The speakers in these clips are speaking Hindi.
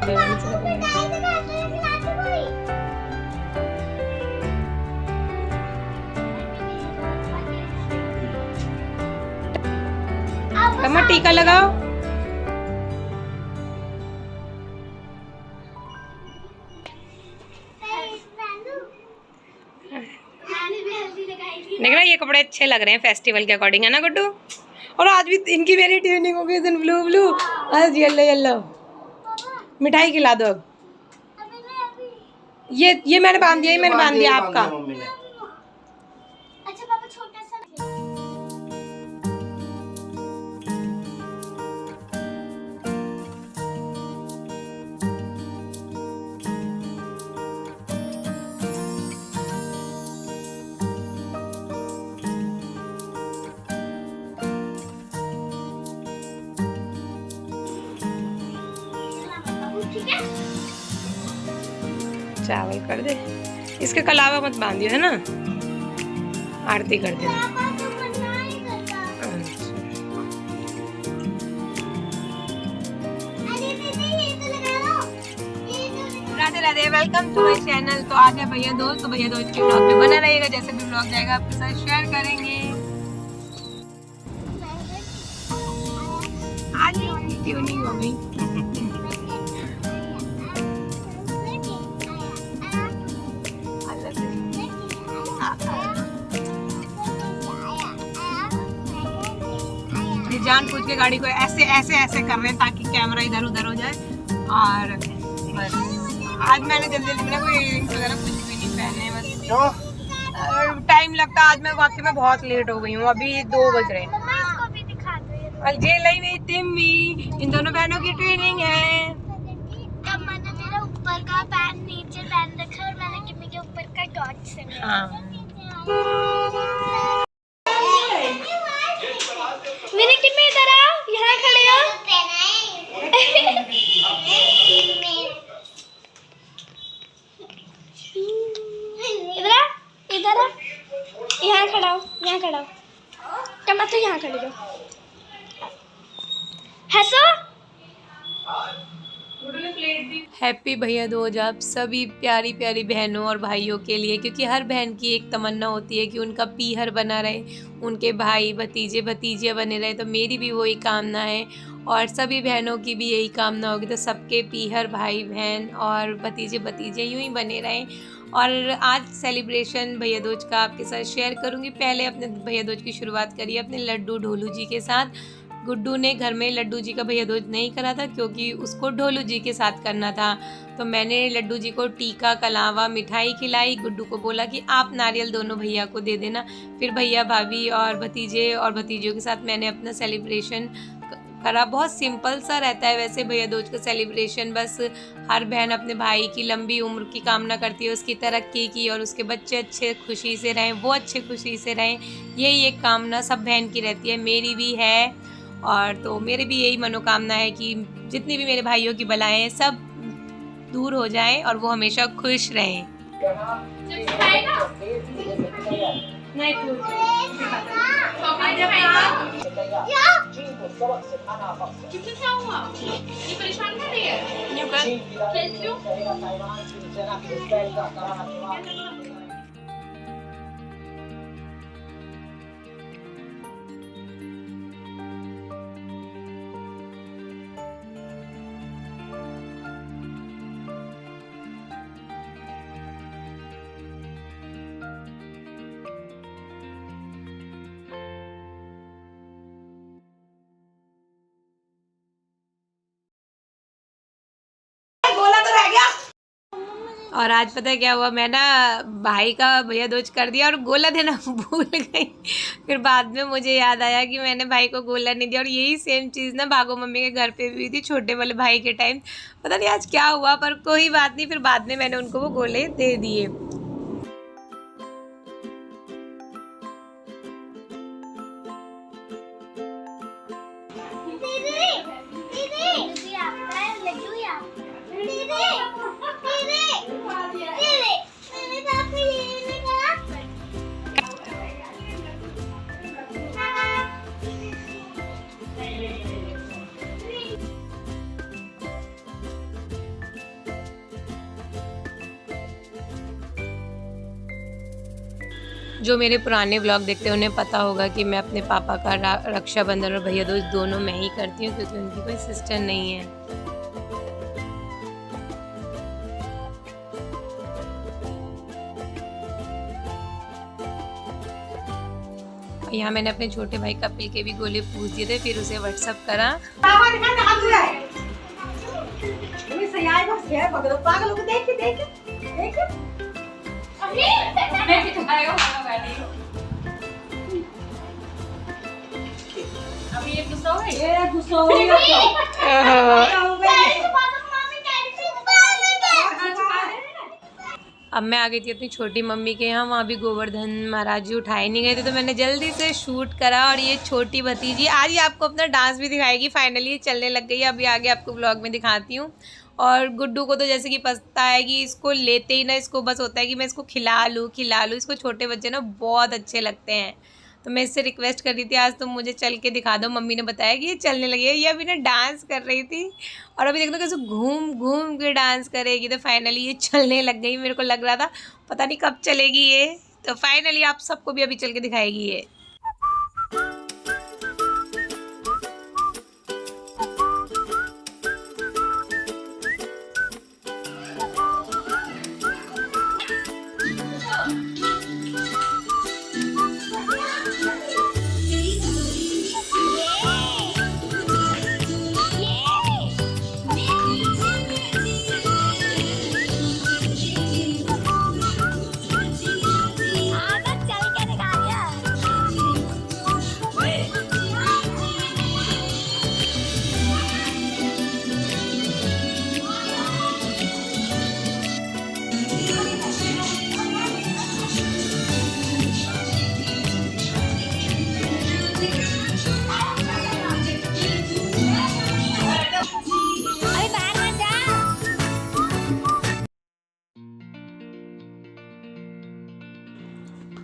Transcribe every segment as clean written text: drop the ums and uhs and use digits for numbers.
कमर टीका लगाओ। देखना ये कपड़े अच्छे लग रहे हैं फेस्टिवल के अकॉर्डिंग, है ना गुड्डू? और आज भी इनकी मेरी ट्यूनिंग हो गई, ब्लू ब्लू, आज येलो येलो। मिठाई खिला दो अब। ये मैंने बांध दिया, ये मैंने बांध दिया आपका। अच्छा पापा छोटा सा चावल कर दे, इसके अलावा मत बांधियो, है ना? आरती कर दे। Radhe Radhe, welcome to my channel. तो आज है भैया दोस्त, तो भैया दोस्त के ब्लॉग में बना रहेगा, जैसे भी ब्लॉग जाएगा आपके साथ शेयर करेंगे। आज ट्यूनिंग हो गई। जान पूछ के गाड़ी को ऐसे ऐसे ऐसे कर रहे हैं ताकि कैमरा इधर उधर हो जाए। और बस आज मैंने जल्दी जल्दी में कोई इयरिंग्स वगैरह कुछ भी नहीं पहने, बस टाइम लगता। आज मैं वाकई में बहुत लेट हो गई हूँ, अभी 2 बज रहे हैं। इन दोनों बहनों की ट्रेनिंग है। तब मैंने मेरा ऊपर का पैन नीचे पहन रखा और मैंने किम्मी के ऊपर का डॉट से मैंने किम्मी इधर आओ, यहाँ खड़े हो। इधर आ, इधर आ, यहाँ खड़ा हो, यहाँ खड़ा हो। कमा तो यहाँ खड़े हो। हंसो। हैप्पी भैया दूज आप सभी प्यारी प्यारी बहनों और भाइयों के लिए, क्योंकि हर बहन की एक तमन्ना होती है कि उनका पीहर बना रहे, उनके भाई भतीजे भतीजियाँ बने रहे। तो मेरी भी वही कामना है और सभी बहनों की भी यही कामना होगी। तो सबके पीहर भाई बहन और भतीजे भतीजे यूँ ही बने रहें। और आज सेलिब्रेशन भैया दूज का आपके साथ शेयर करूँगी। पहले अपने भैया दूज की शुरुआत करिए अपने लड्डू ढोलू जी के साथ। गुड्डू ने घर में लड्डू जी का भैया दूज नहीं करा था क्योंकि उसको ढोलू जी के साथ करना था। तो मैंने लड्डू जी को टीका कलावा मिठाई खिलाई। गुड्डू को बोला कि आप नारियल दोनों भैया को दे देना। फिर भैया भाभी और भतीजे और भतीजियों के साथ मैंने अपना सेलिब्रेशन करा। बहुत सिंपल सा रहता है वैसे भैया दूज का सेलिब्रेशन। बस हर बहन अपने भाई की लंबी उम्र की कामना करती है, उसकी तरक्की की, और उसके बच्चे अच्छे खुशी से रहें, वो अच्छे खुशी से रहें। यही एक कामना सब बहन की रहती है, मेरी भी है। और तो मेरी भी यही मनोकामना है कि जितनी भी मेरे भाइयों की बलाएं हैं सब दूर हो जाएं और वो हमेशा खुश रहें। और आज पता है क्या हुआ, मैं ना भाई का भैया दूज कर दिया और गोला देना भूल गई। फिर बाद में मुझे याद आया कि मैंने भाई को गोला नहीं दिया। और यही सेम चीज़ ना भागो मम्मी के घर पे भी हुई थी छोटे वाले भाई के टाइम। पता नहीं आज क्या हुआ, पर कोई बात नहीं, फिर बाद में मैंने उनको वो गोले दे दिए। जो मेरे पुराने व्लॉग देखते हैं उन्हें पता होगा कि मैं अपने पापा का रक्षाबंधन और भैया दूज दोनों मैं ही करती हूँ, क्योंकि उनकी कोई सिस्टर नहीं है। यहाँ मैंने अपने छोटे भाई कपिल के भी गोले पूछ दिए थे, फिर उसे व्हाट्सअप करा। अब मैं आ गई थी अपनी छोटी मम्मी के यहाँ, वहाँ भी गोवर्धन महाराज जी उठाए नहीं गए थे, तो मैंने जल्दी से शूट करा। और ये छोटी भतीजी आज ही आपको अपना डांस भी दिखाएगी, फाइनली चलने लग गई है। अभी आगे आपको ब्लॉग में दिखाती हूँ। और गुड्डू को तो जैसे कि पता है कि इसको लेते ही ना इसको बस होता है कि मैं इसको खिला लूँ। इसको छोटे बच्चे ना बहुत अच्छे लगते हैं, तो मैं इससे रिक्वेस्ट कर रही थी आज तुम मुझे चल के दिखा दो। मम्मी ने बताया कि ये चलने लगी है, ये अभी ना डांस कर रही थी और अभी देखो कैसे घूम घूम के डांस करेगी। तो फाइनली ये चलने लग गई। मेरे को लग रहा था पता नहीं कब चलेगी ये, तो फाइनली आप सबको भी अभी चल के दिखाएगी ये।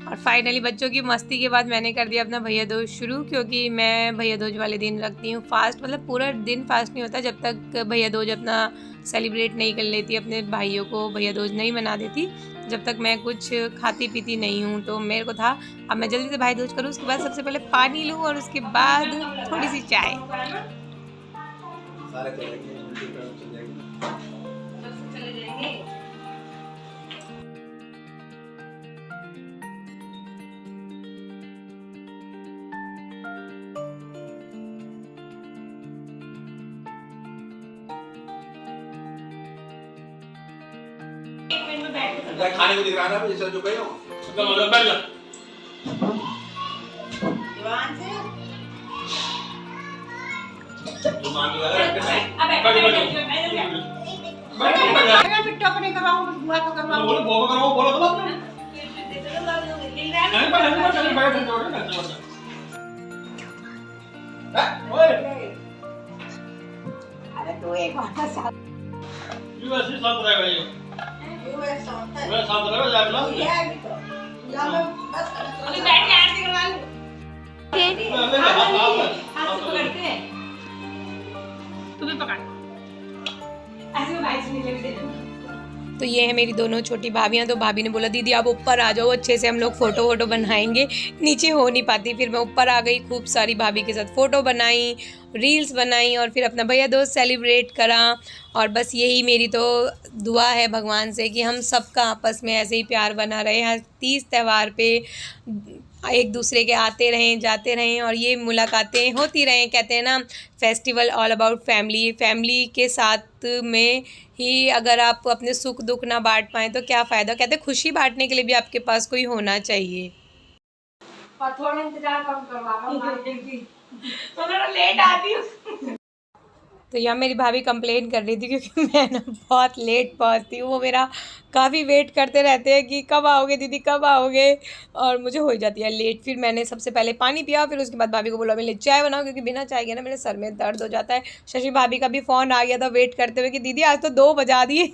और फाइनली बच्चों की मस्ती के बाद मैंने कर दिया अपना भैया दूज शुरू, क्योंकि मैं भैया दूज वाले दिन रखती हूँ फास्ट। मतलब पूरा दिन फास्ट नहीं होता जब तक भैया दूज अपना सेलिब्रेट नहीं कर लेती, अपने भाइयों को भैया दूज नहीं मना देती, जब तक मैं कुछ खाती पीती नहीं हूँ। तो मेरे को था अब मैं जल्दी से भाई दूज करूँ, उसके बाद सबसे पहले पानी लूँ और उसके बाद थोड़ी सी चाय। खाने को दिख रहा है जैसा जो कही हो बैठ जा अरे तू एक बार साथ तो ये है मेरी दोनों छोटी भाभियाँ। तो भाभी ने बोला दीदी आप ऊपर आ जाओ, अच्छे से हम लोग फ़ोटो वोटो बनाएंगे। नीचे हो नहीं पाती, फिर मैं ऊपर आ गई, खूब सारी भाभी के साथ फ़ोटो बनाई, रील्स बनाई और फिर अपना भैया दोस्त सेलिब्रेट करा। और बस यही मेरी तो दुआ है भगवान से कि हम सबका आपस में ऐसे ही प्यार बना रहे। हर तीज त्यौहार पे एक दूसरे के आते रहें जाते रहें और ये मुलाकातें होती रहें। कहते हैं ना festival all about family. Family के साथ में ही अगर आप अपने सुख दुख ना बांट पाएँ तो क्या फ़ायदा। कहते हैं खुशी बांटने के लिए भी आपके पास कोई होना चाहिए। थोड़ा इंतजार कम करवाना तो थोड़ा लेट आती हूँ। तो यहाँ मेरी भाभी कंप्लेन कर रही थी क्योंकि मैं ना बहुत लेट पहुँचती हूँ। वो मेरा काफ़ी वेट करते रहते हैं कि कब आओगे दीदी कब आओगे, और मुझे हो जाती है लेट। फिर मैंने सबसे पहले पानी पिया, फिर उसके बाद भाभी को बोला मेरे चाय बनाओ, क्योंकि बिना चाय के ना मेरे सर में दर्द हो जाता है। शशि भाभी का भी फ़ोन आ गया था वेट करते हुए कि दीदी आज तो 2 बजा दिए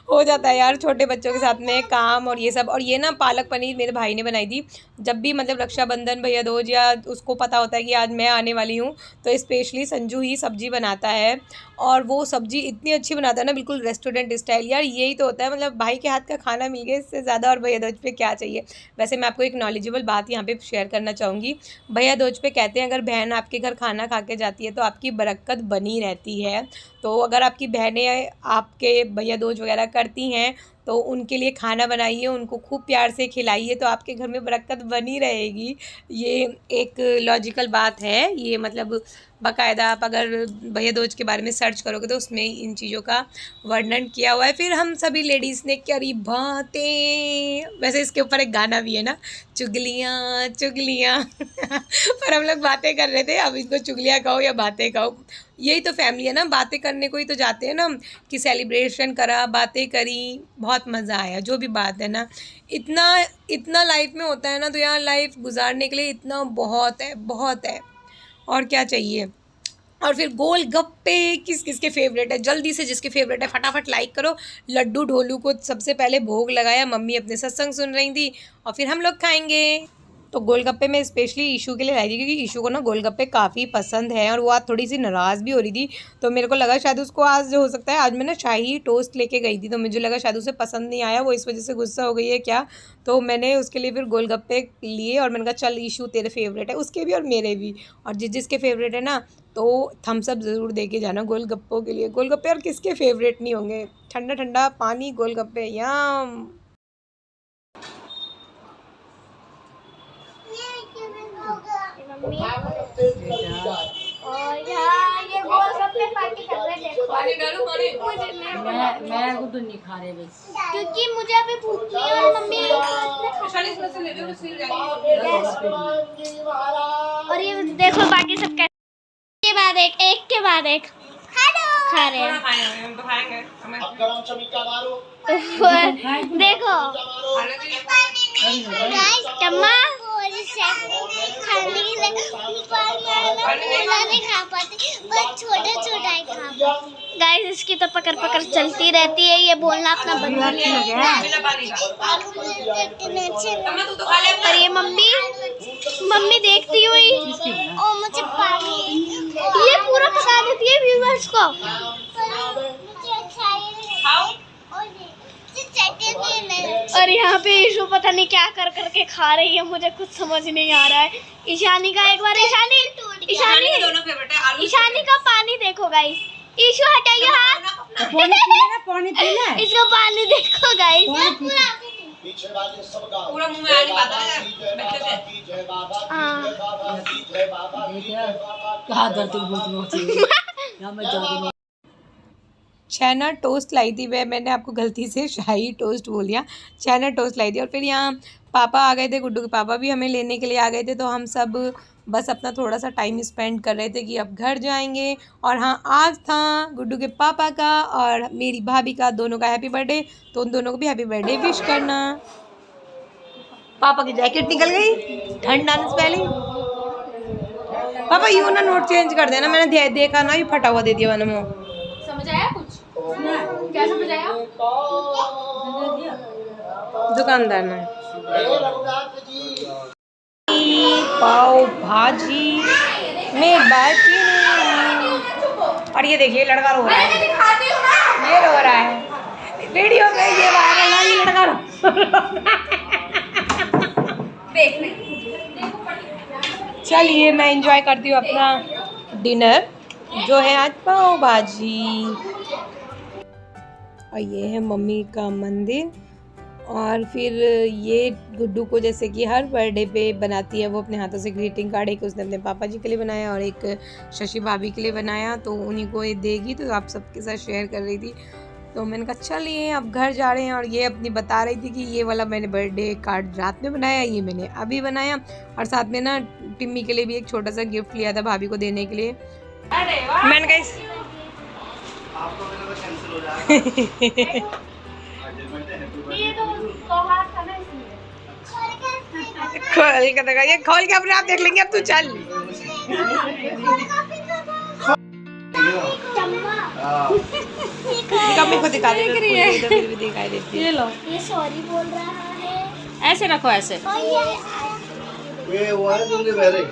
हो जाता है यार छोटे बच्चों के साथ में काम और ये सब। और ये ना पालक पनीर मेरे भाई ने बनाई थी। जब भी मतलब रक्षाबंधन, भैया दूज या उसको पता होता है कि आज मैं आने वाली हूँ, तो स्पेशली संजू ही सब्ज़ी बनाता है। और वो सब्ज़ी इतनी अच्छी बनाता है ना, बिल्कुल रेस्टोरेंट स्टाइल। यार यही तो होता है, मतलब भाई के हाथ का खाना मिल गया, इससे ज़्यादा और भैया दूज पे क्या चाहिए। वैसे मैं आपको एक नॉलेजेबल बात यहाँ पे शेयर करना चाहूँगी। भैया दूज पे कहते हैं अगर बहन आपके घर खाना खा के जाती है तो आपकी बरकत बनी रहती है। तो अगर आपकी बहनें आपके भैया दूज वगैरह करती हैं तो उनके लिए खाना बनाइए, उनको खूब प्यार से खिलाइए, तो आपके घर में बरकत बनी रहेगी। ये एक लॉजिकल बात है। ये मतलब बाकायदा आप अगर भैया दूज के बारे में सर्च करोगे तो उसमें इन चीज़ों का वर्णन किया हुआ है। फिर हम सभी लेडीज़ ने करी बातें। वैसे इसके ऊपर एक गाना भी है ना, चुगलियाँ चुगलियाँ पर हम लोग बातें कर रहे थे, अब इसको चुगलियाँ कहो या बातें कहो, यही तो फैमिली है ना। बातें करने को ही तो जाते हैं ना कि सेलिब्रेशन करा, बातें करी, बहुत मज़ा आया। जो भी बात है ना, इतना लाइफ में होता है ना, तो यार लाइफ गुजारने के लिए इतना बहुत है और क्या चाहिए। और फिर गोल गप्पे किस किस के फेवरेट है, जल्दी से जिसके फेवरेट है फटाफट लाइक करो। लड्डू ढोलू को सबसे पहले भोग लगाया, मम्मी अपने सत्संग सुन रही थी और फिर हम लोग खाएंगे। तो गोलगप्पे मैं स्पेशली ईशू के लिए लाई थी, क्योंकि ईशू को ना गोलगप्पे काफ़ी पसंद है और वो आज थोड़ी सी नाराज़ भी हो रही थी। तो मेरे को लगा शायद उसको आज जो हो सकता है, आज मैं ना शाही टोस्ट लेके गई थी, तो मुझे लगा शायद उसे पसंद नहीं आया, वो इस वजह से गुस्सा हो गई है क्या। तो मैंने उसके लिए फिर गोलगप्पे लिए और मैंने कहा चल ईशू तेरे फेवरेट है, उसके भी और मेरे भी, और जिसके फेवरेट है ना तो थम्स अप ज़रूर दे के जाना गोलगप्पों के लिए। गोलगप्पे और किसके फेवरेट नहीं होंगे, ठंडा ठंडा पानी गोलगप्पे यम। और यहाँ ये गोलगप्पे पार्टी कर रहे हैं। पानी डालो पानी। मैं वो तो नहीं खा रहे बस, क्योंकि मुझे अभी भूख नहीं है और मम्मी 40 में से ले लो, फिर जाएगी। और ये देखो बाकी सब कैसे के बाद एक के बाद एक खा रहे हैं। देखो टम्मा खाने के लिए नहीं खा पाते, बस छोटा छोटा ही खा। गाइस इसकी तो पकड़ पकड़ चलती रहती है, ये बोलना अपना बंद कर दिया। और ये मम्मी देखती हुई और मुझे पानी ये पूरा पका देती है व्यूअर्स को। और यहाँ पे ईशू पता नहीं क्या कर करके खा रही है, मुझे कुछ समझ नहीं आ रहा है। ईशानी का एक बार ईशानी का पानी देखो गाइस। ईशू हटाइए हाथ, पानी पीना है। इसका पानी देखो गाइस, पूरा मुंह में आ नहीं पाता है बच्चे से। कहा दर्द बहुत यहाँ मैं जा चाइना टोस्ट लाई थी मैंने आपको गलती से शाही टोस्ट बोल दिया, चाइना टोस्ट लाई थी। और फिर यहाँ पापा आ गए थे, गुड्डू के पापा भी हमें लेने के लिए आ गए थे। तो हम सब बस अपना थोड़ा सा टाइम स्पेंड कर रहे थे कि अब घर जाएंगे। और हाँ, आज था गुड्डू के पापा का और मेरी भाभी का, दोनों का हैप्पी बर्थडे, तो उन दोनों को भी हैप्पी बर्थडे विश करना। पापा की जैकेट निकल गई ठंड आने से पहले। पापा यूँ ना नोट चेंज कर देना, मैंने देखा ना, ये फटा हुआ दे दिया मैंने। समझ आया कुछ? क्या समझ आया? दुकानदार ने पाव भाजी में बाटी नहीं। और ये देखिए लड़का रो रहा है, ये रो रहा है वीडियो में, ये वायरल है, ये लड़का चलिए मैं एंजॉय करती हूँ अपना डिनर, जो है आज पाव भाजी। और ये है मम्मी का मंदिर। और फिर ये गुड्डू को जैसे कि हर बर्थडे पे बनाती है, वो अपने हाथों से ग्रीटिंग कार्ड, एक उसने अपने पापा जी के लिए बनाया और एक शशि भाभी के लिए बनाया, तो उन्हीं को ये देगी, तो आप सबके साथ शेयर कर रही थी। तो मैंने कहा चलिए अब घर जा रहे हैं। और ये अपनी बता रही थी कि ये वाला मैंने बर्थडे कार्ड रात में बनाया, ये मैंने अभी बनाया। और साथ में ना टिम्मी के लिए भी एक छोटा सा गिफ्ट लिया था भाभी को देने के लिए। मैंने कहा खोल के अपने आप देख लेंगे, अब तू चल। दिखा, मेरे को दिखा दे, फिर भी दिखाई देती है। ये लो, ये सॉरी बोल रहा है। ऐसे रखो ऐसे। और ये वो है तुमने पहले।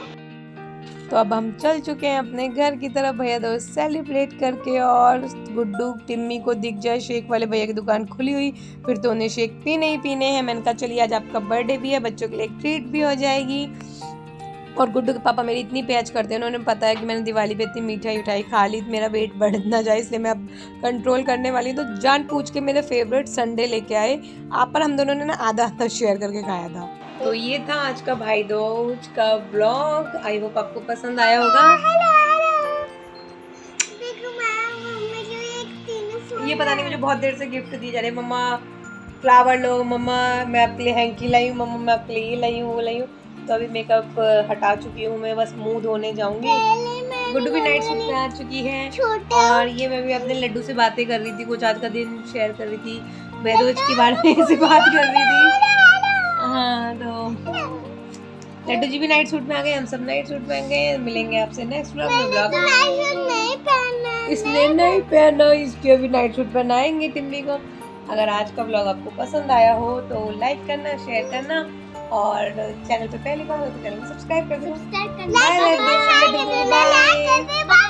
तो अब हम चल चुके हैं अपने घर की तरफ भैया दूज सेलिब्रेट करके, और गुड्डू टिम्मी को दिख जाए शेक वाले भैया की दुकान खुली हुई, फिर तो उन्हें शेक पीने ही पीने हैं। मैंने कहा चलिए आज आपका बर्थडे भी है, बच्चों के लिए एक ट्रीट भी हो जाएगी। और गुड्डू के पापा मेरी इतनी प्याज करते हैं, उन्होंने पता है कि मैंने दिवाली पे इतनी मिठाई उठाई खा ली, मेरा वेट बढ़ ना जाए, इसलिए मैं अब कंट्रोल करने वाली हूँ। तो जान पूछ के मेरे फेवरेट संडे लेके आए आप, पर हम दोनों ने ना आधा आधा शेयर करके खाया था। तो ये था आज का भाई दूज का व्लॉग, आई होप आपको पसंद आया होगा। देखो मुझे एक तीनों ये पता नहीं मुझे बहुत देर से गिफ्ट दी जा रही है, मम्मा फ्लावर लो, मम्मा मैं आपके लिए हैंकी लाई हूँ, मम्मा मैं आपके लिए ये लाई हूँ वो लाई हूँ। तो अभी मेकअप हटा चुकी हूँ मैं, बस मुंह धोने जाऊंगी। गुड्डू भी नाइट सूट में आ चुकी है, और ये मैं भी अपने लड्डू से बातें कर रही थी, कुछ आज का दिन शेयर कर रही थी, बैदोज के बारे में से बात कर रही थी। हाँ तो लड्डू जी भी नाइट सूट में आ गए, हम सब नाइट सूट में आ गए। मिलेंगे आपसे नेक्स्ट व्लॉग में। नहीं पहनना। इसने नहीं पहना, इसके भी नाइट सूट पहनाएंगे टिम्मी को। अगर आज का व्लॉग आपको पसंद आया हो तो लाइक करना, शेयर करना, और चैनल पे पहली बार हो तो चैनल को सब्सक्राइब कर दो। Bye bye.